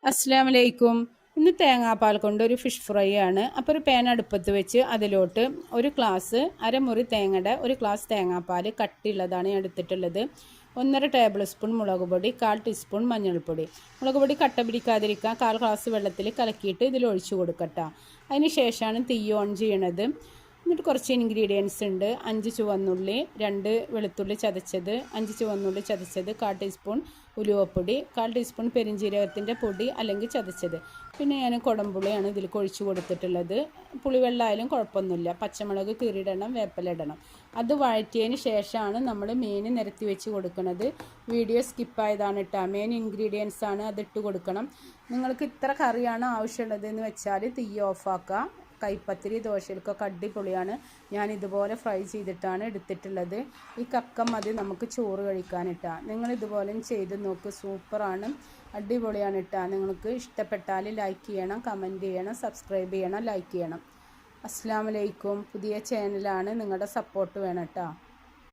അസ്സലാമു അലൈക്കും. ഇന്ന് തേങ്ങാപ്പാൽ കൊണ്ട് ഒരു ഫിഷ് ഫ്രൈ ആണ്. അപ്പോൾ ഒരു പാൻ അടുപ്പത്ത് വെച്ച് അതിലോട്ട് ഒരു ഗ്ലാസ് അരമുറി തേങ്ങയുടെ ഒരു ഗ്ലാസ് തേങ്ങാപ്പാൽ കട്ടിയുള്ളതാണ് ഞാൻ എടുത്തിട്ടുള്ളത്. 1.5 ടേബിൾ സ്പൂൺ മുളക് പൊടി, 1/4 ടീസ്പൂൺ മഞ്ഞൾപ്പൊടി. മുളക് പൊടി കട്ട പിടിക്കാതിരിക്കാൻ 1/4 ഗ്ലാസ് വെള്ളത്തിൽ കലക്കിയിട്ട് ഇതിൽ ഒഴിച്ച് കൊടുക്കട്ടോ. അതിന് ശേഷമാണ് തീ ഓൺ ചെയ്യണത്. എന്നിട്ട് കുറച്ച് ഇൻഗ്രീഡിയൻസ് ഉണ്ട്. 5 ചുവന്നുള്ളി, 2 വെളുത്തുള്ളി ചതച്ചത്, 5 ചുവന്നുള്ളി ചതച്ചത്, 1/4 ടീസ്പൂൺ ഉലുവപ്പൊടി, 1/4 ടീസ്പൂൺ പെരിഞ്ജീരകത്തിൻ്റെ പൊടി അല്ലെങ്കിൽ ചതച്ചത്. പിന്നെ ഞാൻ കുടംപുളിയാണ് ഇതിൽ ഒഴിച്ച് കൊടുത്തിട്ടുള്ളത്. പുളിവെള്ളമായാലും കുഴപ്പമൊന്നുമില്ല. പച്ചമുളക് കീറിയിടണം, വേപ്പില ഇടണം. അത് വഴറ്റിയതിന് ശേഷമാണ് നമ്മൾ മീൻ നിരത്തി വെച്ച് കൊടുക്കുന്നത്. വീഡിയോ സ്കിപ്പായതാണ് കേട്ടോ. മെയിൻ ഇൻഗ്രീഡിയൻസ് ആണ്, അതിട്ട് കൊടുക്കണം. നിങ്ങൾക്ക് ഇത്ര കറിയാണ് ആവശ്യമുള്ളത് എന്ന് വെച്ചാൽ തീ ഓഫാക്കുക. കൈപ്പത്തിരി ദോശയിൽക്കൊക്കെ അടിപൊളിയാണ്. ഞാൻ ഇതുപോലെ ഫ്രൈ ചെയ്തിട്ടാണ് എടുത്തിട്ടുള്ളത്. ഈ കക്ക മതി നമുക്ക് ചോറ് കഴിക്കാനിട്ടാ. നിങ്ങൾ ഇതുപോലെ ചെയ്ത് നോക്ക്, സൂപ്പറാണ്, അടിപൊളിയാണ് ഇട്ടാ. നിങ്ങൾക്ക് ഇഷ്ടപ്പെട്ടാൽ ലൈക്ക് ചെയ്യണം, കമൻറ്റ് ചെയ്യണം, സബ്സ്ക്രൈബ് ചെയ്യണം, ലൈക്ക് ചെയ്യണം. അസ്സലാമു അലൈക്കും. പുതിയ ചാനലാണ്, നിങ്ങളുടെ സപ്പോർട്ട് വേണം കേട്ടോ.